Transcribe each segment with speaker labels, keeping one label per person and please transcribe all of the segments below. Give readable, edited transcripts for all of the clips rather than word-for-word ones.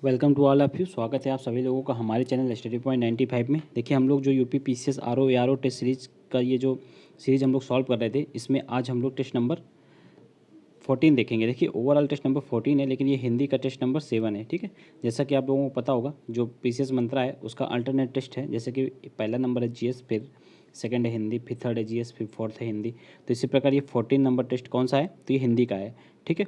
Speaker 1: Welcome to all of you. स्वागत है आप सभी लोगों का हमारे चैनल स्टडी पॉइंट 95 में। देखिए हम लोग जो UP PCS RO ARO test series का ये जो सीरीज हम लोग सॉल्व कर रहे थे, इसमें आज हम लोग टेस्ट नंबर 14 देखेंगे। देखिए ओवरऑल टेस्ट नंबर 14 है, लेकिन ये हिंदी का टेस्ट नंबर 7 है। ठीक है, जैसा कि आप लोगों को पता होगा जो पीसीएस मंत्रा है उसका अल्टरनेट टेस्ट है। जैसे कि पहला नंबर है जीएस, फिर सेकंड है हिंदी, फिर थर्ड है जीएस, फिर फोर्थ है हिंदी। तो इसी प्रकार ये 14 नंबर टेस्ट कौन सा है, तो ये हिंदी का है। ठीक है,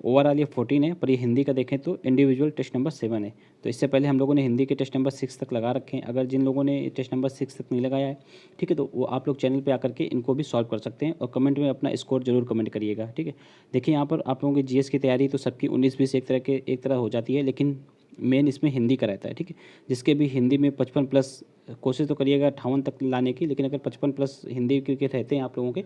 Speaker 1: ओवरऑल ये 14 है, पर ये हिंदी का देखें तो इंडिविजुअल टेस्ट नंबर 7 है। तो इससे पहले हम लोगों ने हिंदी के टेस्ट नंबर 6 तक लगा रखे हैं। अगर जिन लोगों ने टेस्ट नंबर 6 तक नहीं लगाया है, ठीक है, तो वो आप लोग चैनल पे आकर के इनको भी सॉल्व कर सकते हैं और कमेंट में अपना स्कोर जरूर कमेंट करिएगा। ठीक है, देखिए यहाँ पर आप लोगों की जीएस की तैयारी तो सबकी 19-20 एक तरह हो जाती है, लेकिन मेन इसमें हिंदी का रहता है। ठीक है, जिसके भी हिंदी में 55+ कोशिश तो करिएगा 58 तक लाने की, लेकिन अगर 55+ हिंदी के रहते हैं आप लोगों के,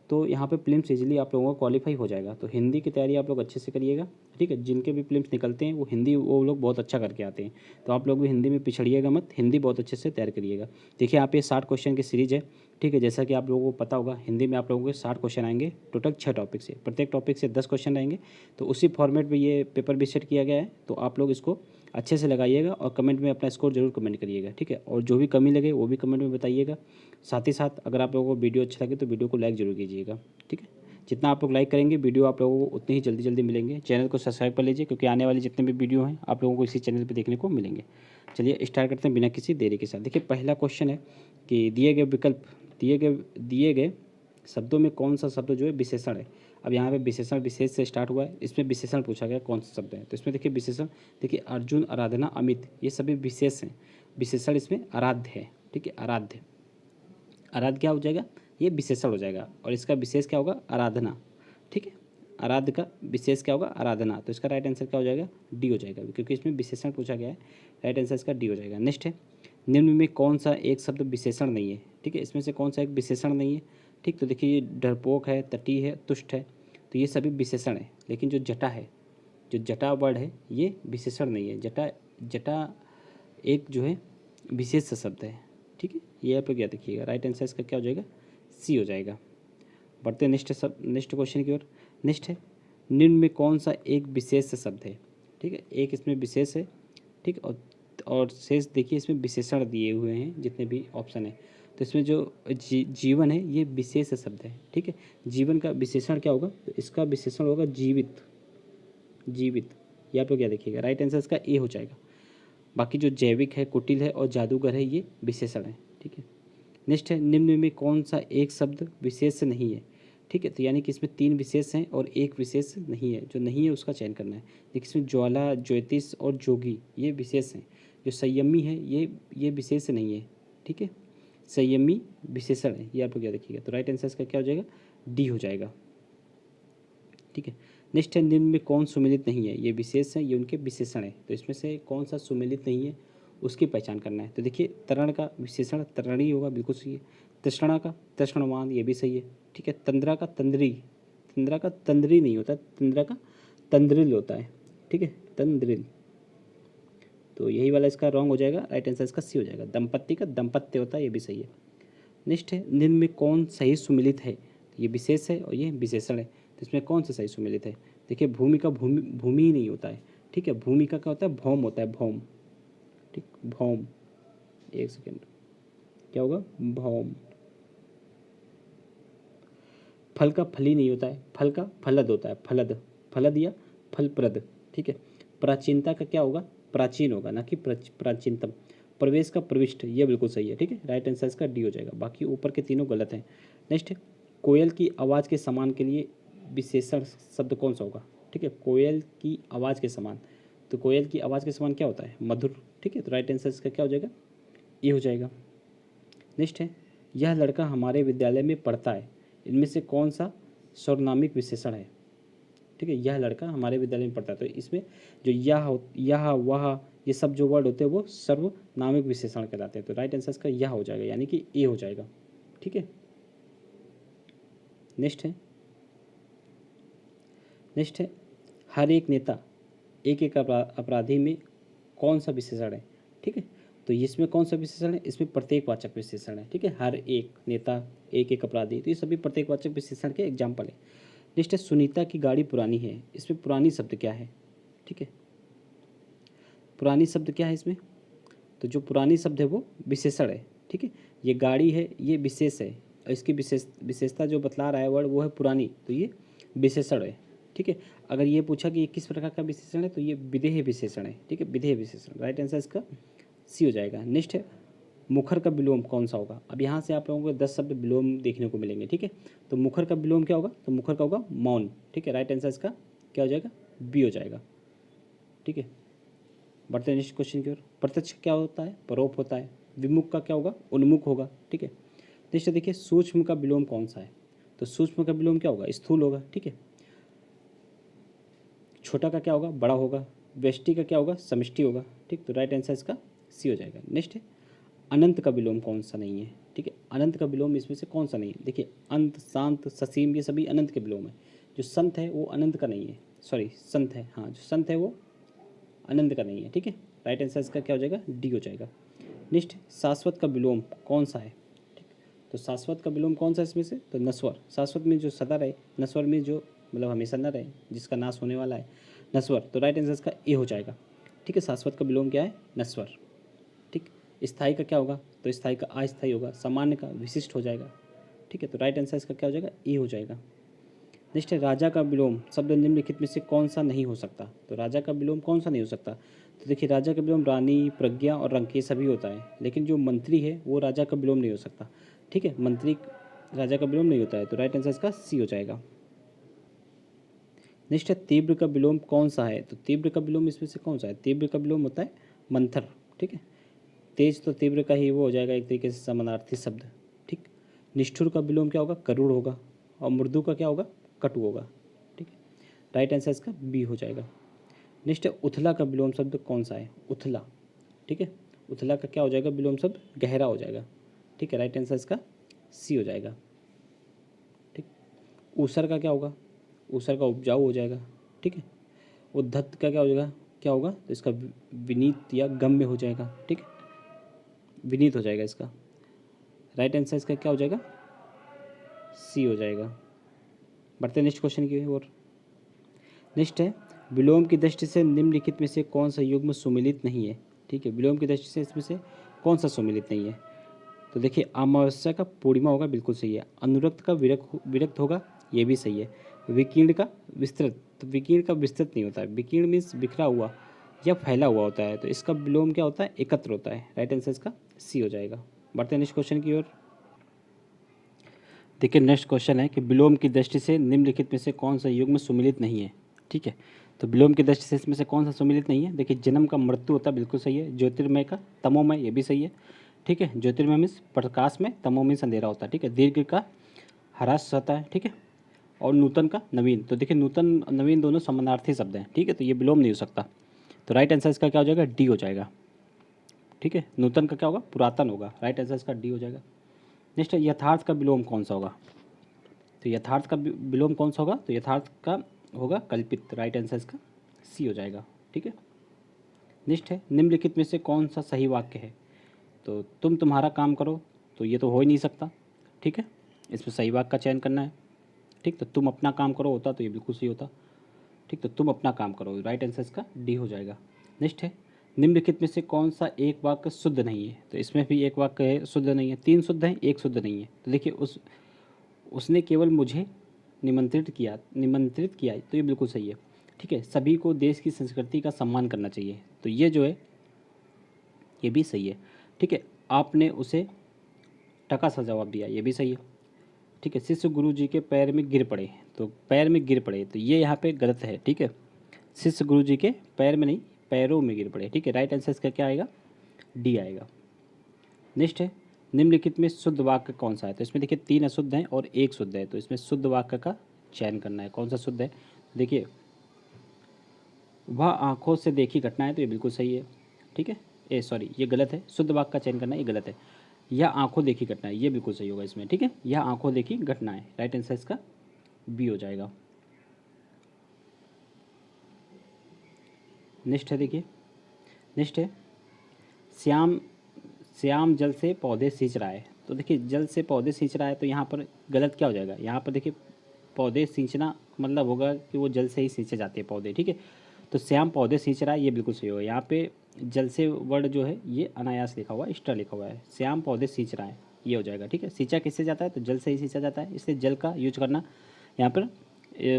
Speaker 1: तो यहाँ पे प्रीलिम्स इजीली आप लोगों को क्वालिफाई हो जाएगा। तो हिंदी की तैयारी आप लोग अच्छे से करिएगा। ठीक है, जिनके भी प्रीलिम्स निकलते हैं वो हिंदी वो लोग बहुत अच्छा करके आते हैं। तो आप लोग भी हिंदी में पिछड़िएगा मत, हिंदी बहुत अच्छे से तैयार करिएगा। देखिए यहाँ पे 60 क्वेश्चन की सीरीज है। ठीक है, जैसा कि आप लोगों को पता होगा हिंदी में आप लोगों के 60 क्वेश्चन आएंगे टोटल 6 टॉपिक से, प्रत्येक टॉपिक से 10 क्वेश्चन रहेंगे। तो उसी फॉर्मेट में ये पेपर भी सेट किया गया है। तो आप लोग इसको अच्छे से लगाइएगा और कमेंट में अपना स्कोर जरूर कमेंट करिएगा। ठीक है, और जो भी कमी लगे वो भी कमेंट में बताइएगा। साथ ही साथ अगर आप लोगों को वीडियो अच्छा लगे तो वीडियो को लाइक जरूर कीजिएगा। ठीक है, जितना आप लोग लाइक करेंगे वीडियो आप लोगों को उतनी ही जल्दी जल्दी मिलेंगे। चैनल को सब्सक्राइब कर लीजिए, क्योंकि आने वाले जितने भी वीडियो हैं आप लोगों को इसी चैनल पर देखने को मिलेंगे। चलिए स्टार्ट करते हैं बिना किसी देरी के साथ। देखिए पहला क्वेश्चन है कि दिए गए विकल्प दिए गए शब्दों में कौन सा शब्द जो है विशेषण है। अब यहाँ पे विशेषण विशेष से स्टार्ट हुआ है, इसमें विशेषण पूछा गया कौन सा शब्द है। तो इसमें देखिए विशेषण, देखिए अर्जुन, आराधना, अमित, ये सभी विशेष हैं। विशेषण इसमें आराध्य है। ठीक है, आराध्य, आराध्य क्या हो जाएगा, ये विशेषण हो जाएगा। और इसका विशेष क्या होगा, आराधना। ठीक है, आराध्य का विशेष क्या होगा, आराधना। तो इसका राइट आंसर क्या हो जाएगा, डी हो जाएगा, क्योंकि इसमें विशेषण पूछा गया है। राइट आंसर इसका डी हो जाएगा। नेक्स्ट है, निम्न में कौन सा एक शब्द विशेषण नहीं है। ठीक है, इसमें से कौन सा एक विशेषण नहीं है। ठीक, तो देखिए ये डरपोक है, तटी है, तुष्ट है, तो ये सभी विशेषण है। लेकिन जो जटा है, जो जटा वर्ड है, ये विशेषण नहीं है। जटा जटा एक जो है विशेष शब्द है। ठीक है, ये आप लोग याद रखिएगा। राइट आंसर इसका क्या हो जाएगा, सी हो जाएगा। बढ़ते नेक्स्ट क्वेश्चन की ओर। नेक्स्ट है, निम्न में कौन सा एक विशेष शब्द है। ठीक है, एक इसमें विशेष है। ठीक, और शेष देखिए इसमें विशेषण दिए हुए हैं जितने भी ऑप्शन है। तो इसमें जो जीवन है ये विशेष शब्द है। ठीक है, जीवन का विशेषण क्या होगा, तो इसका विशेषण होगा जीवित। जीवित, ये आप लोग क्या देखिएगा। राइट आंसर इसका ए हो जाएगा। बाकी जो जैविक है, कुटिल है और जादूगर है, ये विशेषण है। ठीक है, नेक्स्ट है, निम्न में कौन सा एक शब्द विशेष नहीं है। ठीक है, तो यानी कि इसमें 3 विशेष हैं और एक विशेष नहीं है। जो नहीं है उसका चयन करना है। देखिए इसमें ज्वाला, ज्योतिष और जोगी ये विशेष हैं। जो संयमी है ये विशेष नहीं है। ठीक है, संयमी विशेषण है, ये आप लोग याद रखिएगा। तो राइट आंसर इसका क्या हो जाएगा, डी हो जाएगा। ठीक है, नेक्स्ट है, निम्न में कौन सुमेलित नहीं है। ये विशेष है, ये उनके विशेषण है। तो इसमें से कौन सा सुमेलित नहीं है उसकी पहचान करना है। तो देखिए तरण का विशेषण तरणी होगा, बिल्कुल सही है। तृष्णा का तृष्णवान, ये भी सही है। ठीक है, तंद्रा का तंद्री, तंद्रा का तंद्री नहीं होता, तंद्रा का तंद्रिल होता है। ठीक है, तंद्रिल, तो यही वाला इसका रॉन्ग हो जाएगा। राइट आंसर इसका सी हो जाएगा। दंपत्ति का दंपत्य होता है, ये भी सही है। नेक्स्ट है, निम्न में कौन सही सुमिलित है। ये विशेष है और ये विशेषण है। तो इसमें कौन सा सही सुमिलित है। देखिए भूमि का भूमि ही नहीं होता है। ठीक है, भूमि का क्या होता है, भौम होता है, भौम। ठीक, भौम, एक सेकेंड, क्या होगा, भौम। फल का फली नहीं होता है, फल का फलद होता है, फलद, फलद या फलप्रद। ठीक है, प्राचीनता का क्या होगा, प्राचीन होगा, ना कि प्राचीनतम। प्रवेश का प्रविष्ट, ये बिल्कुल सही है। ठीक है, राइट आंसर इसका डी हो जाएगा। बाकी ऊपर के तीनों गलत हैं। नेक्स्ट है, कोयल की आवाज़ के समान के लिए विशेषण शब्द कौन सा होगा। ठीक है, कोयल की आवाज़ के समान, तो कोयल की आवाज़ के समान क्या होता है, मधुर। ठीक है, तो राइट आंसर इसका क्या हो जाएगा, ये हो जाएगा। नेक्स्ट है, यह लड़का हमारे विद्यालय में पढ़ता है। इनमें से कौन सा सर्वनामिक विशेषण है। ठीक है, यह लड़का हमारे विद्यालय में पढ़ता है। तो इसमें जो यह वह ये सब जो वर्ड होते हैं वो सर्वनामिक विशेषण कहलाते हैं। तो राइट आंसर इसका यह हो जाएगा, यानी कि ए हो जाएगा। ठीक है, नेक्स्ट है, हर एक नेता एक एक अपराधी में कौन सा विशेषण है। ठीक है, तो इसमें कौन सा विशेषण है, इसमें प्रत्येकवाचक विशेषण है। ठीक है, हर एक नेता एक एक अपराधी, तो ये सभी प्रत्येकवाचक विशेषण के एग्जाम्पल है। नेक्स्ट है, सुनीता की गाड़ी पुरानी है। इसमें पुरानी शब्द क्या है। ठीक है, पुरानी शब्द क्या है इसमें, तो जो पुरानी शब्द है वो विशेषण है, ठीक है। ये गाड़ी है, ये विशेष है, और इसकी विशेषता जो बतला रहा है वर्ड वो है पुरानी, तो ये विशेषण है, ठीक है। अगर ये पूछा कि ये किस प्रकार का विशेषण है, तो ये विधेय विशेषण है, ठीक है, विधेय विशेषण। राइट आंसर इसका सी हो जाएगा। नेक्स्ट है मुखर का विलोम कौन सा होगा। अब यहाँ से आप लोगों को 10 शब्द विलोम देखने को मिलेंगे, ठीक है। तो मुखर का विलोम क्या होगा, तो मुखर का होगा मौन, ठीक है। राइट आंसर इसका क्या हो जाएगा, बी हो जाएगा, ठीक है। बढ़ते हैं नेक्स्ट क्वेश्चन की ओर। प्रत्यक्ष क्या होता है, परोप होता है। विमुख का क्या होगा, उन्मुख होगा, ठीक है। नेक्स्ट देखिए सूक्ष्म का विलोम कौन सा है, तो सूक्ष्म का विलोम क्या होगा, स्थूल होगा, ठीक है। छोटा का क्या होगा, बड़ा होगा। व्यष्टि का क्या होगा, समष्टि होगा, ठीक। तो राइट आंसर इसका सी हो जाएगा। नेक्स्ट है अनंत का विलोम कौन सा नहीं है, ठीक है। अनंत का विलोम इसमें से कौन सा नहीं है, देखिए अंत, शांत, ससीम, ये सभी अनंत के विलोम है। जो संत है वो अनंत का नहीं है, सॉरी संत है, हाँ जो संत है वो अनंत का नहीं है, ठीक है। राइट आंसर इसका क्या हो जाएगा, डी हो जाएगा। नेक्स्ट शाश्वत का विलोम कौन सा है, ठीक। तो शाश्वत का विलोम कौन सा है इसमें से, तो नश्वर। शाश्वत में जो सदा रहे, नश्वर में जो मतलब हमेशा न रहे, जिसका नाश होने वाला है, नश्वर। तो राइट आंसर इसका ए हो जाएगा, ठीक है। शाश्वत का विलोम क्या है, नश्वर, ठीक। स्थायी का क्या होगा, तो स्थायी का अस्थायी होगा। सामान्य का विशिष्ट हो जाएगा, ठीक है। तो राइट आंसर इसका क्या हो जाएगा, ए हो जाएगा। नेक्स्ट है राजा का विलोम शब्द निम्नलिखित में से कौन सा नहीं हो सकता। तो राजा का विलोम कौन सा नहीं हो सकता, तो देखिए राजा का विलोम रानी, प्रज्ञा और रंक, ये सभी होता है, लेकिन जो मंत्री है वो राजा का विलोम नहीं हो सकता, ठीक है। मंत्री राजा का विलोम नहीं होता है, तो राइट आंसर इसका सी हो जाएगा। नेक्स्ट है तीव्र का विलोम कौन सा है, तो तीव्र का विलोम इसमें से कौन सा है, तीव्र का विलोम होता है मंथर, ठीक है। तेज तो तीव्र का ही वो हो जाएगा एक तरीके से समानार्थी शब्द, ठीक। निष्ठुर का विलोम क्या होगा, करुण होगा। और मृदु का क्या होगा, कटु होगा, ठीक है। राइट आंसर इसका बी हो जाएगा। नेक्स्ट है उथला का विलोम शब्द कौन सा है, उथला, ठीक है। उथला का क्या हो जाएगा विलोम शब्द, गहरा हो जाएगा, ठीक है। राइट आंसर इसका सी हो जाएगा, ठीक। ऊसर का क्या होगा, ऊसर का उपजाऊ हो जाएगा, ठीक है। उद्धत का क्या होगा, तो इसका विनीत या गम्य हो जाएगा, ठीक है, विनीत हो जाएगा इसका। राइट आंसर इसका क्या हो जाएगा, सी हो जाएगा। बढ़ते नेक्स्ट क्वेश्चन की ओर। नेक्स्ट है विलोम की दृष्टि से निम्नलिखित में से कौन सा युग्म सुमिलित नहीं है, ठीक है। विलोम की दृष्टि से इसमें से कौन सा सुमिलित नहीं है, तो देखिए अमावस्या का पूर्णिमा होगा, बिल्कुल सही है। अनुरक्त का विरक्त होगा, ये भी सही है। विकीर्ण का विस्तृत, तो विकीर्ण का विस्तृत नहीं होता है, विकीर्ण मीन्स बिखरा हुआ या फैला हुआ होता है, तो इसका विलोम क्या होता है, एकत्र होता है। राइट आंसर इसका सी हो जाएगा। बढ़ते हैं नेक्स्ट क्वेश्चन की ओर। देखिए नेक्स्ट क्वेश्चन है कि विलोम की दृष्टि से निम्नलिखित में से कौन सा युग्म सुमिलित नहीं है, ठीक है। तो विलोम की दृष्टि से इसमें से कौन सा सुमिलित नहीं है, देखिए जन्म का मृत्यु होता है, बिल्कुल सही है। ज्योतिर्मय का तमोमय, ये भी सही है, ठीक है। ज्योतिर्मय मीन्स प्रकाश में, तमो मीन्स अंधेरा होता है, ठीक है। दीर्घ का ह्रास होता है, ठीक है। और नूतन का नवीन, तो देखिए नूतन नवीन दोनों समानार्थी शब्द हैं, ठीक है। तो ये विलोम नहीं हो सकता, तो राइट आंसर इसका क्या हो जाएगा, डी हो जाएगा, ठीक है। नूतन का क्या होगा, पुरातन होगा। राइट आंसर इसका डी हो जाएगा। नेक्स्ट है यथार्थ का विलोम कौन सा होगा, तो यथार्थ का विलोम कौन सा होगा, तो यथार्थ का होगा कल्पित। राइट आंसर इसका सी हो जाएगा, ठीक है। नेक्स्ट है निम्नलिखित में से कौन सा सही वाक्य है, तो तुम तुम्हारा काम करो, तो ये तो हो ही नहीं सकता, ठीक है। इसमें सही वाक्य का चयन करना है, ठीक। तो तुम अपना काम करो होता तो ये बिल्कुल सही होता, ठीक। तो तुम अपना काम करो, राइट आंसर इसका डी हो जाएगा। नेक्स्ट है निम्नलिखित में से कौन सा एक वाक्य शुद्ध नहीं है, तो इसमें भी एक वाक्य है शुद्ध नहीं है, 3 शुद्ध हैं, एक शुद्ध नहीं है। तो देखिए उसने केवल मुझे निमंत्रित किया, तो ये बिल्कुल सही है, ठीक है। सभी को देश की संस्कृति का सम्मान करना चाहिए, तो ये जो है ये भी सही है, ठीक है। आपने उसे टका सा जवाब दिया, ये भी सही है, ठीक है। शिष्य गुरु जी के पैर में गिर पड़े, तो पैर में गिर पड़े, तो ये यहाँ पे गलत है, ठीक है। शिष्य गुरु जी के पैर में नहीं, पैरों में गिर पड़े, ठीक है। राइट आंसर इसका क्या आएगा, डी आएगा। नेक्स्ट है निम्नलिखित में शुद्ध वाक्य कौन सा है, तो इसमें देखिए 3 अशुद्ध हैं और 1 शुद्ध है, तो इसमें शुद्ध वाक्य का चयन करना है, कौन सा शुद्ध है। देखिए वह आँखों से देखी घटना है, तो ये बिल्कुल सही है, ठीक है। ये गलत है, शुद्ध वाक्य का चयन करना है, ये गलत है। यह आँखों देखी घटना है, ये बिल्कुल सही होगा इसमें, ठीक है। यह आँखों देखी घटना है, राइट आंसर इसका बी हो जाएगा। नेक्स्ट है देखिए, नेक्स्ट है श्याम जल से पौधे सींच रहा है, तो देखिए जल से पौधे सींच रहा है, तो यहाँ पर गलत क्या हो जाएगा, यहाँ पर देखिए पौधे सींचना मतलब होगा कि वो जल से ही सींचे जाते हैं पौधे, ठीक है। तो श्याम पौधे सींच रहा है, ये बिल्कुल सही होगा। यहाँ पे जल से वर्ड जो है ये अनायास लिखा हुआ है, एक्स्ट्रा लिखा हुआ है। श्याम पौधे सींच रहा है, ये हो जाएगा। ठीक है, सींचा किससे जाता है, तो जल से ही सींचा जाता है, इसलिए जल का यूज करना यहाँ पर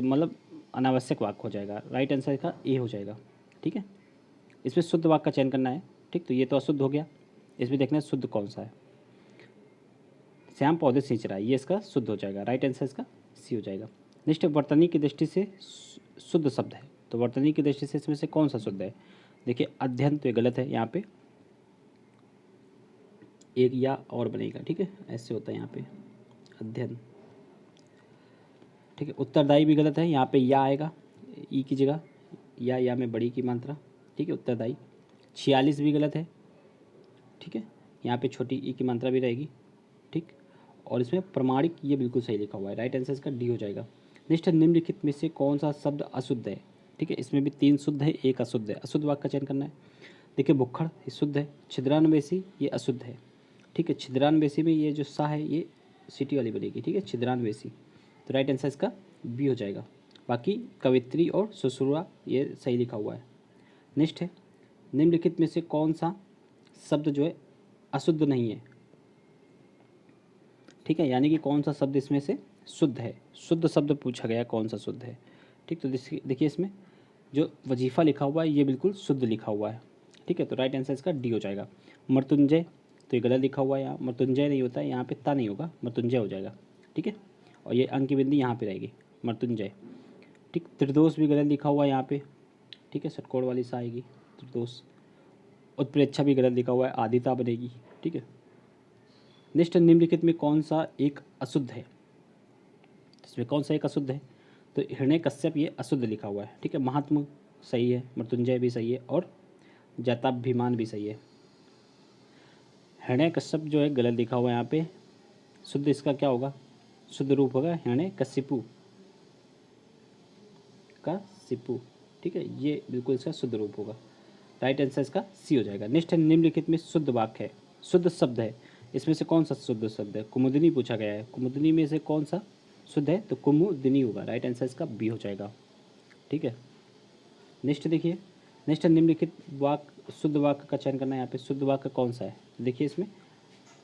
Speaker 1: मतलब अनावश्यक वाक्य हो जाएगा। राइट आंसर का ए हो जाएगा। ठीक है, इसमें शुद्ध वाक्य का चयन करना है। ठीक, तो ये तो अशुद्ध हो गया, इसमें देखना है शुद्ध कौन सा है। श्याम पौधे सींच रहा है, ये इसका शुद्ध हो जाएगा। राइट आंसर इसका सी हो जाएगा। नेक्स्ट, वर्तनी की दृष्टि से शुद्ध शब्द है, तो वर्तनी की दृष्टि से इसमें से कौन सा शुद्ध है। देखिए अध्ययन, तो ये गलत है, यहाँ पे एक या और बनेगा। ठीक है, ऐसे होता है यहाँ पे अध्ययन। ठीक है, उत्तरदायी भी गलत है, यहाँ पे या आएगा ई की जगह, या में बड़ी की मात्रा। ठीक है, उत्तरदायी। 46 भी गलत है। ठीक है, यहाँ पे छोटी ई की मात्रा भी रहेगी। ठीक, और इसमें प्रमाणिक ये बिल्कुल सही लिखा हुआ है। राइट आंसर इसका डी हो जाएगा। नेक्स्ट, निम्नलिखित में से कौन सा शब्द अशुद्ध है। ठीक है, इसमें भी 3 शुद्ध है, एक अशुद्ध है। अशुद्ध वाक्य का चयन करना है। देखिए भुक्खड़ ये शुद्ध है, छिद्रान्वेषी ये अशुद्ध है। ठीक है, छिद्रान्वेषी में ये जो सा है ये सिटी वाली बनेगी। ठीक है, छिद्रान्वेषी, तो राइट आंसर इसका बी हो जाएगा। बाकी कवित्री और सुश्रुआ ये सही लिखा हुआ है। नेक्स्ट है, निम्नलिखित में से कौन सा शब्द जो है अशुद्ध नहीं है। ठीक है, यानी कि कौन सा शब्द इसमें से शुद्ध है। शुद्ध शब्द पूछा गया, कौन सा शुद्ध है। ठीक, तो देखिए इसमें जो वजीफ़ा लिखा हुआ है ये बिल्कुल शुद्ध लिखा हुआ है। ठीक है, तो राइट आंसर इसका डी हो जाएगा। मृत्युंजय, तो ये गलत लिखा हुआ है, यहाँ मृत्युंजय नहीं होता है, यहाँ पे ता नहीं होगा, मृत्युंजय हो जाएगा। ठीक है, और ये अंक की बिंदी यहाँ पे रहेगी, मृत्युंजय। ठीक, त्रिदोष भी गलत लिखा हुआ है यहाँ पे। ठीक है, षटकोण वाली सा आएगी त्रिदोष। उत्प्रेक्षा भी गलत लिखा हुआ है, आदिता बनेगी। ठीक है, नेक्स्ट, निम्नलिखित में कौन सा एक अशुद्ध है। इसमें कौन सा एक अशुद्ध है, तो हिरण्यकश्यप ये अशुद्ध लिखा हुआ है। ठीक है, महात्मा सही है, मृत्युंजय भी सही है, और जाताभिमान भी सही है। हिरण्यकश्यप जो है गलत लिखा हुआ है यहाँ पे। शुद्ध इसका क्या होगा, शुद्ध रूप होगा हिरण्यकशिपु का सिपु। ठीक है, ये बिल्कुल इसका शुद्ध रूप होगा। राइट आंसर इसका सी हो जाएगा। नेक्स्ट है, निम्नलिखित में शुद्ध वाक्य है, शुद्ध शब्द है, इसमें से कौन सा शुद्ध शब्द है। कुमुदिनी पूछा गया है, कुमुदिनी में से कौन सा शुद्ध है, तो कुमुदिनी होगा। राइट आंसर इसका बी हो जाएगा। ठीक है, नेक्स्ट देखिए, नेक्स्ट है, निम्नलिखित वाक्य शुद्ध वाक्य का चयन करना है। यहाँ पे शुद्ध वाक्य कौन सा है, देखिए इसमें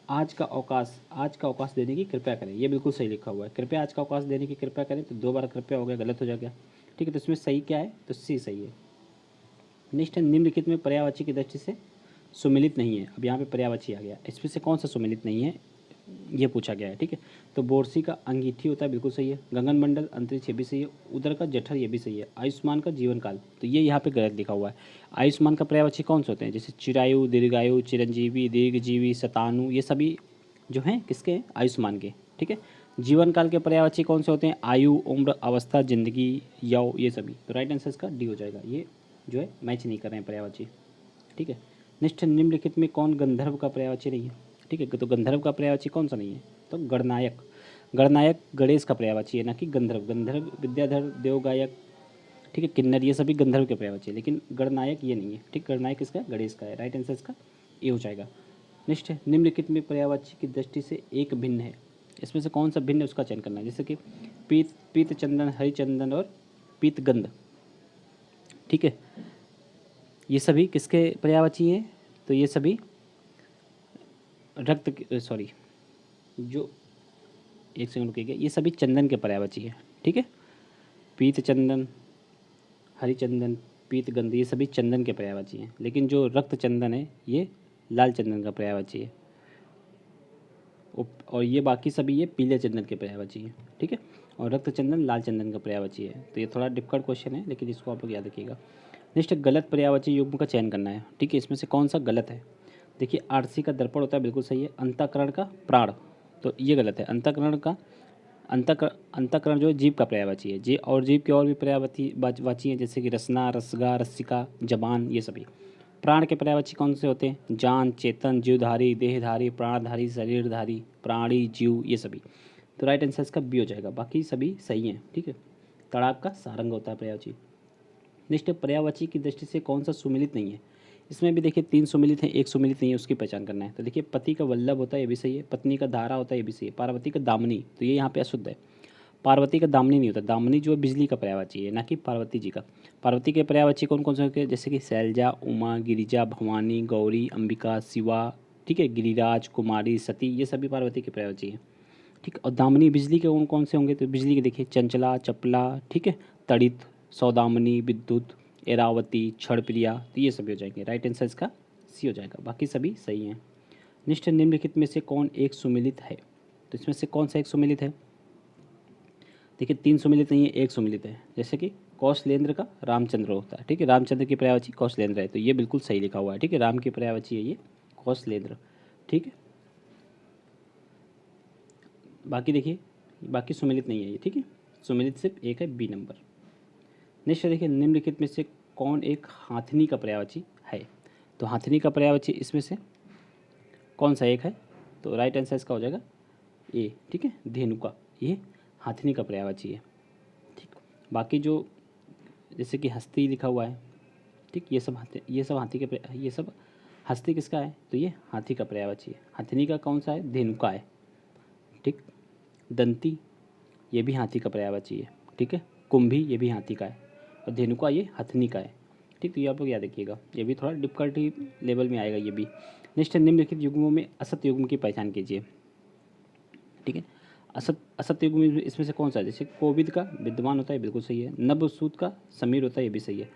Speaker 1: आज का अवकाश देने की कृपया करें, ये बिल्कुल सही लिखा हुआ है। कृपया आज का अवकाश देने की कृपया करें, तो 2 बार कृपया हो गया, गलत हो जाएगा। ठीक है, तो इसमें सही क्या है, तो सी सही है। नेक्स्ट है, निम्नलिखित में पर्यायवाची की दृष्टि से सुमिलित नहीं है। अब यहाँ पे पर्यायवाची आ गया, इसमें से कौन सा सुमिलित नहीं है ये पूछा गया है। ठीक है, तो बोरसी का अंगीठी होता है, बिल्कुल सही है। गगन मंडल अंतरिक्ष ये भी सही है। उदर का जठर ये भी सही है। आयुष्मान का जीवन काल, तो ये यहाँ पे गलत लिखा हुआ है। आयुष्मान का पर्यायवाची कौन से होते हैं, जैसे चिरायु, दीर्घायु, चिरंजीवी, दीर्घजीवी, शतानु, ये सभी जो हैं किसके, आयुष्मान के। ठीक है, जीवन काल के पर्यायवाची कौन से होते हैं, आयु, उम्र, अवस्था, जिंदगी, यौ, ये सभी। तो राइट आंसर इसका डी हो जाएगा। ये जो है मैच नहीं कर रहे हैं पर्यायवाची। ठीक है, नेक्स्ट, निम्नलिखित में कौन गंधर्व का पर्यायवाची नहीं है। ठीक है, तो गंधर्व का पर्यायवाची कौन सा नहीं है, तो गणनायक। गणनायक गणेश का पर्यायवाची है, ना कि गंधर्व। गंधर्व विद्याधर, देवगायक, ठीक है, किन्नर, ये सभी गंधर्व के पर्यायवाची है, लेकिन गणनायक ये नहीं है। ठीक, गणनायक इसका गणेश का है। राइट आंसर इसका ए हो जाएगा। नेक्स्ट है, निम्नलिखित में पर्यायवाची की दृष्टि से एक भिन्न है, इसमें से कौन सा भिन्न है उसका चयन करना है। जैसे कि पीत चंदन, हरिचंदन और पीतगंध। ठीक है, ये सभी किसके पर्यायवाची हैं, तो ये सभी जो एक सेकंड रुकिएगा, ये सभी चंदन के पर्यायवाची है। ठीक है, पीत चंदन, हरिचंदन, पीतगंध, ये सभी चंदन के पर्यायवाची हैं, लेकिन जो रक्त चंदन है ये लाल चंदन का पर्यायवाची है, और ये बाकी सभी ये पीले चंदन के पर्यायवाची है। ठीक है, और रक्त चंदन लाल चंदन का पर्यायवाची है। तो ये थोड़ा डिफिकल्ट क्वेश्चन है, लेकिन इसको आप लोग याद रखिएगा। नेक्स्ट, गलत पर्यायवाची युग्म का चयन करना है। ठीक है, इसमें से कौन सा गलत है। देखिए आरसी का दर्पण होता है, बिल्कुल सही है। अंतःकरण का प्राण, तो ये गलत है। अंतःकरण जो है जीव का पर्यायवाची है। जी, और जीव के और भी पर्यायवाची हैं, जैसे कि रसना, रसगा, रसिका, जबान, ये सभी। प्राण के पर्यायवाची कौन से होते हैं, जान, चेतन, जीवधारी, देहधारी, प्राणधारी, शरीरधारी, प्राणी, जीव, ये सभी। तो राइट आंसर इसका बी हो जाएगा, बाकी सभी सही हैं। ठीक है, तड़ाक का सारंग होता है पर्यायवाची। नेक्स्ट, पर्यायवाची की दृष्टि से कौन सा सुमिलित नहीं है। इसमें भी देखिए 3 सुमिलित हैं, एक सुमिलित नहीं है, उसकी पहचान करना है। तो देखिए पति का वल्लभ होता है, ये भी सही है। पत्नी का धारा होता है, ये भी सही है। पार्वती का दामिनी, तो ये यहाँ पे अशुद्ध है। पार्वती का दामिनी नहीं होता, दामिनी जो है बिजली का पर्यायवाची है, ना कि पार्वती जी का। पार्वती के पर्यायवाची कौन कौन से होते हैं, जैसे कि शैलजा, उमा, गिरिजा, भवानी, गौरी, अंबिका, शिवा, ठीक है, गिरिराज, कुमारी, सती, ये सभी पार्वती के पर्यायवाची हैं। ठीक, और दामिनी बिजली के कौन कौन से होंगे, तो बिजली के देखिए चंचला, चपला, ठीक है, तड़ित, सौदामिनी, विद्युत, एरावती, क्षणप्रिया, तो ये सभी हो जाएंगे। राइट आंसर इसका सी हो जाएगा, बाकी सभी सही हैं। निष्ठ निम्नलिखित में से कौन एक सुमिलित है, तो इसमें से कौन सा एक सुमिलित है। देखिए 3 सुमिलित नहीं है, एक सुमिलित है, जैसे कि कौशलेंद्र का रामचंद्र होता है। ठीक है, रामचंद्र की पर्यायवाची कौशलेंद्र है, तो ये बिल्कुल सही लिखा हुआ है। ठीक है, राम की पर्यायवाची है ये कौशलेंद्र। ठीक है, बाकी देखिए, बाकी सुमिलित नहीं है ये। ठीक है, सुमिलित सिर्फ एक है, बी नंबर। नेक्स्ट देखिए, निम्नलिखित में से कौन एक हाथनी का पर्यायवाची है, तो हाथनी का पर्यायवाची इसमें से कौन सा एक है, तो राइट आंसर इसका हो जाएगा ए। ठीक है, धेनुका, ये हाथनी का पर्यायवाची है। ठीक, बाकी जो जैसे कि हस्ती लिखा हुआ है, ठीक, ये सब हाथी के ये सब हस्ती किसका है, तो ये हाथी का पर्यायवाची है। हाथनी का कौन सा है, धेनुका है। ठीक, दंती, ये भी हाथी का पर्यायवाची है। ठीक है, कुंभी, ये भी हाथी का है, और धेनुका ये हथनी का है। ठीक, तो ये आप लोग याद रखिएगा, ये भी थोड़ा डिफिकल्टी लेवल में आएगा ये भी। नेक्स्ट, निम्नलिखित युग्मों में असत युग्म की पहचान कीजिए। ठीक है, असत युग्म में इसमें से कौन सा है, जैसे कोविद का विद्यमान होता है, बिल्कुल सही है। नभसूत का समीर होता है, ये भी सही है।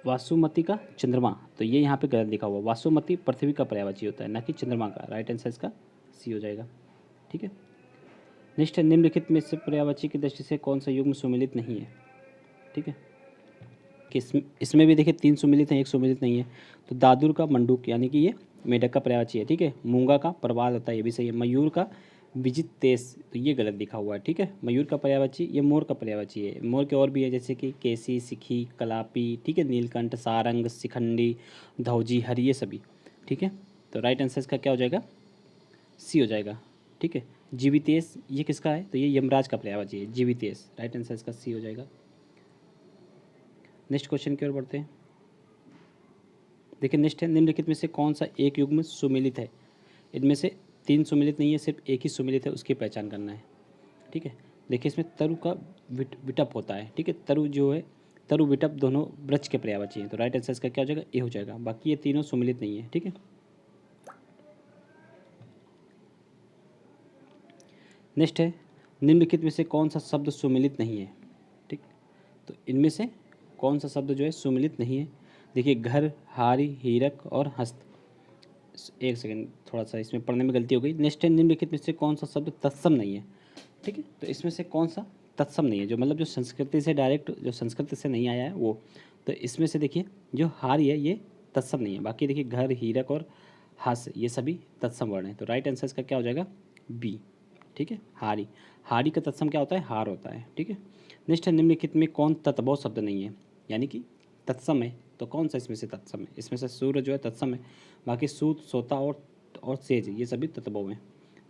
Speaker 1: वासुमती का चंद्रमा, तो ये यहाँ पे गलत लिखा हुआ। वासुमती पृथ्वी का पर्यायवाची होता है, ना कि चंद्रमा का। राइट आंसर इसका सी हो जाएगा। ठीक है, नेक्स्ट है, निम्नलिखित में से पर्यायवाची की दृष्टि से कौन सा युग्म सुमिलित नहीं है। ठीक है, कि इसमें भी देखिए 3 सुमिलित हैं, एक सुमिलित नहीं है। तो दादुर का मंडूक, यानी कि ये मेढक का पर्यायवाची है। ठीक है, मूंगा का प्रवाल होता है, ये भी सही है। मयूर का विजित तेज, तो ये गलत लिखा हुआ है। ठीक है, मयूर का पर्यायवाची ये मोर का पर्यायवाची है। मोर के और भी है, जैसे कि केसी, सिखी, कलापी, ठीक है, नीलकंठ, सारंग, शिखंडी, धौजी, हरी, ये सभी। ठीक है, तो राइट आंसर इसका क्या हो जाएगा, सी हो जाएगा। ठीक है, जीवितेश, ये किसका है, तो ये यमराज का पर्यायवाची है, जीवितेश। राइट आंसर इसका सी हो जाएगा। नेक्स्ट क्वेश्चन की ओर बढ़ते हैं। देखिए नेक्स्ट है, निम्नलिखित में से कौन सा एक युग्म सुमिलित है। इनमें से 3 सुमिलित नहीं है, सिर्फ एक ही सुमिलित है, उसकी पहचान करना है। ठीक है, देखिए इसमें तरु का विटप होता है। ठीक है, तरु जो है, तरु विटप दोनों वृक्ष के पर्यायवाची हैं, तो राइट आंसर इसका क्या हो जाएगा, ए हो जाएगा। बाकी ये तीनों सुमिलित नहीं है। ठीक है, नेक्स्ट है, निम्नलिखित में से कौन सा शब्द सुमिलित नहीं है। ठीक, तो इनमें से कौन सा शब्द जो है सुमिलित नहीं है। देखिए घर, हारी, हीरक और हस्त। एक सेकंड, थोड़ा सा इसमें पढ़ने में गलती हो गई। नेक्स्ट है, निम्नलिखित में से कौन सा शब्द तत्सम नहीं है। ठीक है, तो इसमें से कौन सा तत्सम नहीं है, जो मतलब जो संस्कृति से डायरेक्ट, जो संस्कृत से नहीं आया है वो। तो इसमें से देखिए जो हारी है ये तत्सम नहीं है। बाकी देखिए घर, हीरक और हस, ये सभी तत्सम वर्ण हैं, तो राइट आंसर इसका क्या हो जाएगा, बी। ठीक है, हारी, हारी का तत्सम क्या होता है, हार होता है। ठीक है, नेक्स्ट है, निम्नलिखित में कौन तत्भव शब्द नहीं है, यानी कि तत्सम है, तो कौन सा इसमें से तत्सम है। इसमें से सूर्य जो है तत्सम है, बाकी सूत, सोता और सेज, ये सभी तत्भव हैं।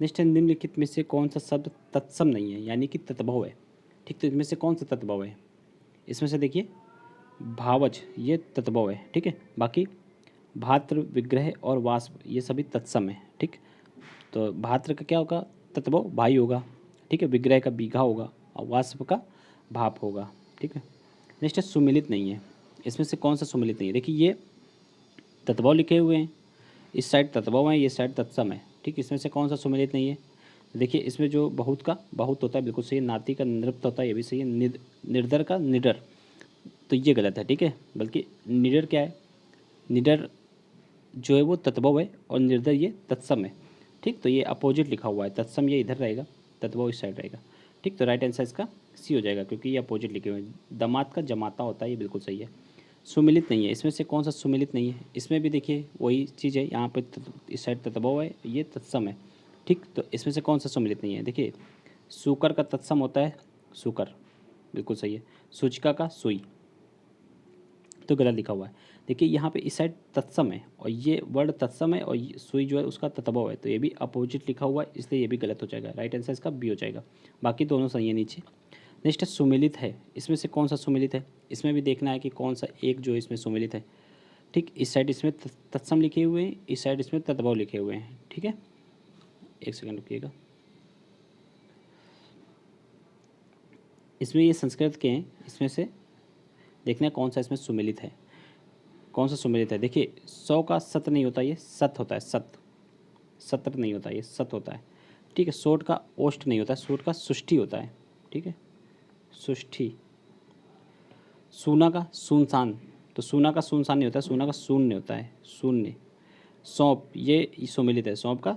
Speaker 1: नेक्स्ट है, निम्नलिखित में से कौन सा शब्द तत्सम नहीं है, यानी कि तत्भव है। ठीक, तो इनमें से कौन सा तत्भव है, इसमें से देखिए भावज, ये तत्भव है। ठीक है, बाकी भात्र, विग्रह और वाष्प, ये सभी तत्सम है। ठीक, तो भात्र का क्या होगा, तत्भव भाई होगा। ठीक है, विग्रह का बीघा होगा, और वाष्प का भाप होगा। ठीक है, नेक्स्ट है, सुमिलित नहीं है। इसमें से कौन सा सुमिलित नहीं है, देखिए ये तत्भव लिखे हुए हैं, इस साइड तत्भव है, ये साइड तत्सम है। ठीक, इसमें से कौन सा सुमिलित नहीं है, देखिए इसमें जो बहुत का बहुत होता है, बिल्कुल सही है। नाती का नृप्त होता है, ये भी सही है। निर्धर का निडर, तो ये गलत है। ठीक है, बल्कि निडर क्या है, निडर जो है वो तत्भव है, और निर्धर ये तत्सम है। ठीक, तो ये अपोजिट लिखा हुआ है, तत्सम ये इधर रहेगा, तत्भव इस साइड रहेगा। ठीक, तो राइट आंसर इसका सी हो जाएगा, क्योंकि ये अपोजिट लिखे हुए हैं। दामाद का जमाता होता है, ये बिल्कुल सही है। सुमिलित नहीं है, इसमें से कौन सा सुमिलित नहीं है, इसमें भी देखिए वही चीज़ है, यहाँ पे इस साइड तत्भव है, ये तत्सम है। ठीक, तो इसमें से कौन सा सुमिलित नहीं है, देखिए सूकर का तत्सम होता है, सूकर, बिल्कुल सही है। सूचिका का सुई, तो गलत लिखा हुआ है। देखिए यहाँ पे इस साइड तत्सम है, और ये वर्ड तत्सम है, और ये सुई जो है उसका तत्भव है, तो ये भी अपोजिट लिखा हुआ है, इसलिए ये भी गलत हो जाएगा। राइट आंसर इसका बी हो जाएगा, बाकी दोनों सही है नीचे। नेक्स्ट है, सुमिलित है। इसमें से कौन सा सुमिलित है, इसमें भी देखना है कि कौन सा एक जो इसमें सुमिलित है। ठीक, इस साइड इसमें तत्सम लिखे हुए हैं, इस साइड इसमें तत्भव लिखे हुए हैं। ठीक है, एक सेकंड रुकिएगा। इसमें ये संस्कृत के हैं, इसमें से देखना कौन सा इसमें सुमेलित है, कौन सा सुमेलित है। देखिए 100 का सत नहीं होता, ये सत होता है, सत, सत्र नहीं होता, ये सत होता है, ठीक है। सोट का ओष्ठ नहीं होता, सोट का सुष्ठी होता है, ठीक है, सुष्ठी। सूना का सुनसान, तो सूना का सुनसान नहीं होता है, सूना का शून्य होता है, शून्य। सौंप, ये सुमेलित है, सौंप का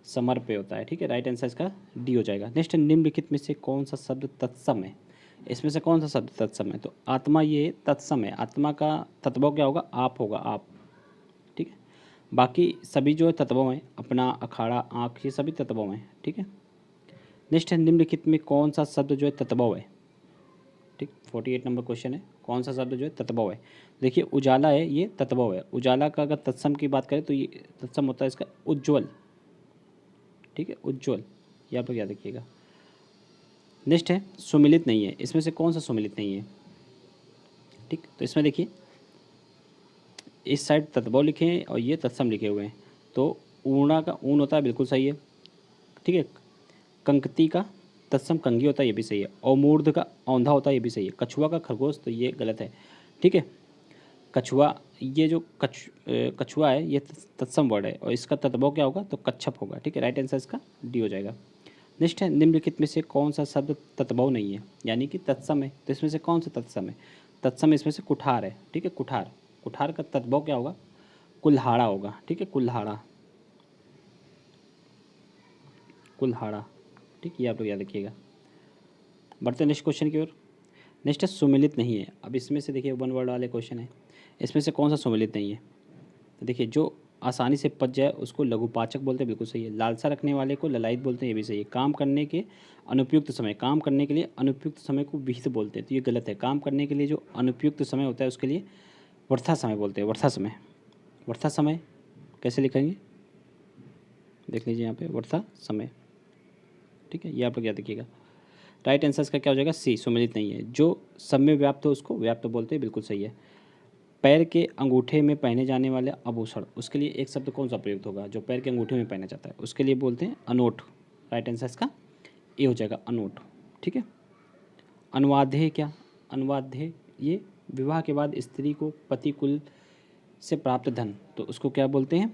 Speaker 1: समर पे होता है, ठीक है। राइट आंसर इसका डी हो जाएगा। नेक्स्ट, निम्नलिखित में से कौन सा शब्द तत्सम है, इसमें से कौन सा शब्द तत्सम है, तो आत्मा ये तत्सम है, आत्मा का तत्व क्या होगा, आप होगा, आप, ठीक है। बाकी सभी जो तत्वों में अपना, अखाड़ा, आँख, ये सभी तत्वों में, ठीक है। नेक्स्ट है, निम्नलिखित में कौन सा शब्द जो है तत्वव है, ठीक। 48 नंबर क्वेश्चन है, कौन सा शब्द जो है तत्वव है। देखिए उजाला है, ये तत्वव है। उजाला का अगर तत्सम की बात करें तो ये तत्सम होता है इसका उज्ज्वल, ठीक है, उज्ज्वल, यहाँ पर याद रखिएगा। नेक्स्ट है, सुमिलित नहीं है, इसमें से कौन सा सुमिलित नहीं है, ठीक। तो इसमें देखिए इस साइड तत्वव लिखे हैं और ये तत्सम लिखे हुए हैं, तो ऊणा का ऊन होता है, बिल्कुल सही है, ठीक है। कंकती का तत्सम कंगी होता है, ये भी सही है। और मूर्ध का औंधा होता है, ये भी सही है। कछुआ का खरगोश, तो ये गलत है, ठीक है। कछुआ, ये जो कछुआ है ये तत्सम वर्ड है और इसका तत्वव क्या होगा, तो कच्छप होगा, ठीक है। राइट आंसर इसका डी हो जाएगा। नेक्स्ट है, निम्नलिखित में से कौन सा शब्द तत्वव नहीं है, यानी कि तत्सम है, तो इसमें से कौन सा तत्सम है, तत्सम इसमें से कुठार है, ठीक है, कुठार। कुठार का तत्वव क्या होगा, कुल्हाड़ा होगा, ठीक है, कुल्हाड़ा, कुल्हाड़ा, ठीक, ये आप लोग याद रखिएगा। बढ़ते नेक्स्ट क्वेश्चन की ओर। नेक्स्ट है, सुमिलित नहीं है। अब इसमें से देखिए 1 वर्ड वाले क्वेश्चन है, इसमें से कौन सा सुमिलित नहीं है, तो देखिए जो आसानी से पच जाए उसको लघुपाचक बोलते हैं, बिल्कुल सही है। लालसा रखने वाले को ललायत बोलते हैं, ये भी सही है। काम करने के अनुपयुक्त समय, काम करने के लिए अनुपयुक्त समय को विहित बोलते हैं, तो ये गलत है। काम करने के लिए जो अनुपयुक्त समय होता है उसके लिए वर्था समय बोलते हैं, वर्था समय। वर्था समय कैसे लिखेंगे, देख लीजिए यहाँ पे, वर्था समय, ठीक है, ये आप लोग याद रखिएगा। राइट आंसर का क्या हो जाएगा, सी, सुमिलित नहीं है। जो सब में व्याप्त हो उसको व्याप्त बोलते हैं, बिल्कुल सही है। पैर के अंगूठे में पहने जाने वाले आभूषण, उसके लिए एक शब्द कौन सा प्रयुक्त होगा, जो पैर के अंगूठे में पहना जाता है उसके लिए बोलते हैं अनोट। राइट आंसर इसका ए हो जाएगा, अनोट, ठीक है। अनुवादेय, क्या अनुवादेय, ये विवाह के बाद स्त्री को पति कुल से प्राप्त धन, तो उसको क्या बोलते हैं,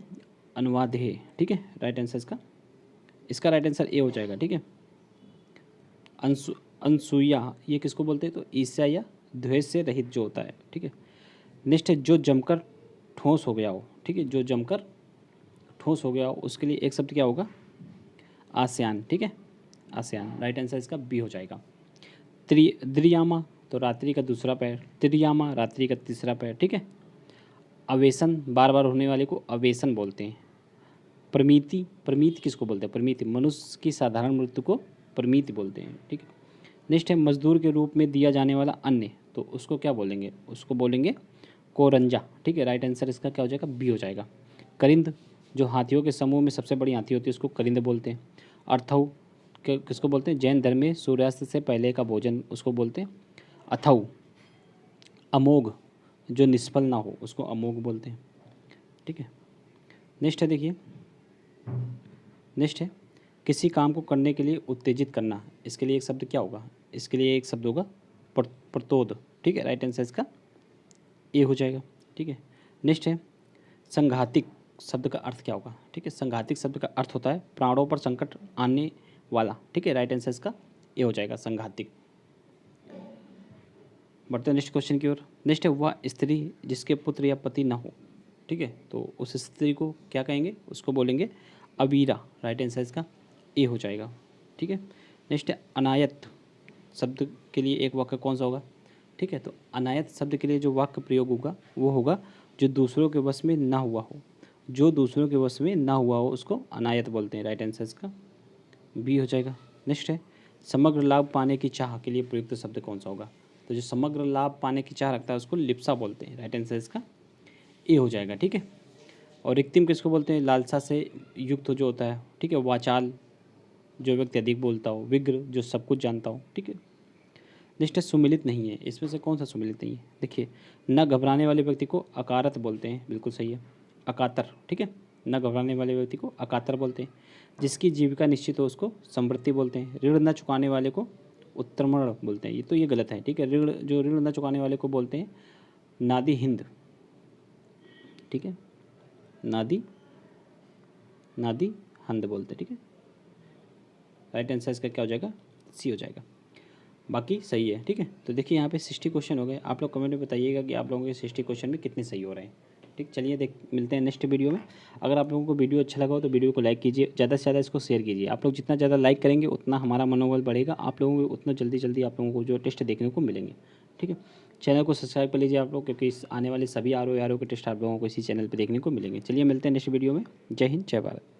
Speaker 1: अनुवादेय, ठीक है। राइट आंसर इसका राइट आंसर ए हो जाएगा, ठीक है। अनसुईया, ये किसको बोलते हैं, तो ईर्ष्या या द्वेष से रहित जो होता है, ठीक है। नेक्स्ट है, जो जमकर ठोस हो गया हो, ठीक है, जो जमकर ठोस हो गया हो उसके लिए एक शब्द क्या होगा, आस्यान, ठीक है, आस्यान। राइट आंसर इसका बी हो जाएगा। द्रियामा, तो रात्रि का दूसरा पैर, त्रियामा रात्रि का तीसरा पैर, ठीक है। अवेसन, बार बार होने वाले को अवेसन बोलते हैं। प्रमिति, प्रमिति किसको बोलते हैं, प्रमिति, मनुष्य की साधारण मृत्यु को प्रमिति बोलते हैं, ठीक है। नेक्स्ट है, मजदूर के रूप में दिया जाने वाला अन्न, तो उसको क्या बोलेंगे, उसको बोलेंगे कोरंजा, ठीक है। राइट आंसर इसका क्या हो जाएगा, बी हो जाएगा। करिंद, जो हाथियों के समूह में सबसे बड़ी हाथी होती है उसको करिंद बोलते हैं। अर्थऊ किसको बोलते हैं, जैन धर्म में सूर्यास्त से पहले का भोजन उसको बोलते हैं अथऊ। अमोघ, जो निष्फल ना हो उसको अमोघ बोलते हैं, ठीक है। नेक्स्ट है, देखिए नेक्स्ट है, किसी काम को करने के लिए उत्तेजित करना, इसके लिए एक शब्द क्या होगा, इसके लिए एक शब्द होगा प्रतोद, ठीक है। राइट आंसर इसका ए हो जाएगा, ठीक है। नेक्स्ट है, संघातिक शब्द का अर्थ क्या होगा, ठीक है। संघातिक शब्द का अर्थ होता है प्राणों पर संकट आने वाला, ठीक है। राइट आंसर इसका ए हो जाएगा, संघातिक। बढ़ते हैं नेक्स्ट क्वेश्चन की ओर। नेक्स्ट है, वह स्त्री जिसके पुत्र या पति ना हो, ठीक है, तो उस स्त्री को क्या कहेंगे, उसको बोलेंगे अवीरा। राइट आंसर इसका ए हो जाएगा, ठीक है। नेक्स्ट है, अनायत शब्द के लिए एक वाक्य कौन सा होगा, ठीक है। तो अनायत शब्द के लिए जो वाक्य प्रयोग होगा वो होगा जो दूसरों के वश में ना हुआ हो, जो दूसरों के वश में ना हुआ हो उसको अनायत बोलते हैं। राइट आंसर इसका बी हो जाएगा। नेक्स्ट है, समग्र लाभ पाने की चाह के लिए प्रयुक्त शब्द कौन सा होगा, तो जो समग्र लाभ पाने की चाह रखता है उसको लिप्सा बोलते हैं। राइट आंसर इसका ए हो जाएगा, ठीक है। और रिक्तिम किसको बोलते हैं, लालसा से युक्त जो होता है, ठीक है। वाचाल, जो व्यक्ति अधिक बोलता हो। विग्र, जो सब कुछ जानता हो, ठीक है। नेक्स्ट है, सुमिलित नहीं है, इसमें से कौन सा सुमिलित नहीं है, देखिए न घबराने वाले व्यक्ति को अकारत बोलते हैं, बिल्कुल सही है, अकातर, ठीक है। न घबराने वाले व्यक्ति को अकातर बोलते हैं। जिसकी जीविका निश्चित हो उसको समृद्धि बोलते हैं। ऋण न चुकाने वाले को उत्तरमण बोलते हैं, ये तो ये गलत है, ठीक है। ऋण, जो ऋण न चुकाने वाले को बोलते हैं नादी हिंद, ठीक है, नादी हंद बोलते हैं, ठीक है। राइट आंसर इसका क्या हो जाएगा, सी हो जाएगा। बाकी सही है, ठीक है। तो देखिए यहाँ पे 60 क्वेश्चन हो गए। आप लोग कमेंट में बताइएगा कि आप लोगों के 60 क्वेश्चन में कितने सही हो रहे हैं, ठीक। चलिए मिलते हैं नेक्स्ट वीडियो में। अगर आप लोगों को वीडियो अच्छा लगा हो तो वीडियो को लाइक कीजिए, ज़्यादा से ज़्यादा इसको शेयर कीजिए। आप लोग जितना ज़्यादा लाइक करेंगे उतना हमारा मनोबल बढ़ेगा, आप लोगों को उतना जल्दी आप लोगों को जो टेस्ट देखने को मिलेंगे, ठीक है। चैनल को सब्सक्राइब कर लीजिए आप लोग, क्योंकि आने वाले सभी आर ओ के टेस्ट आप लोगों को इसी चैनल पर देखने को मिलेंगे। चलिए मिलते हैं नेक्स्ट वीडियो में। जय हिंद, जय भारत।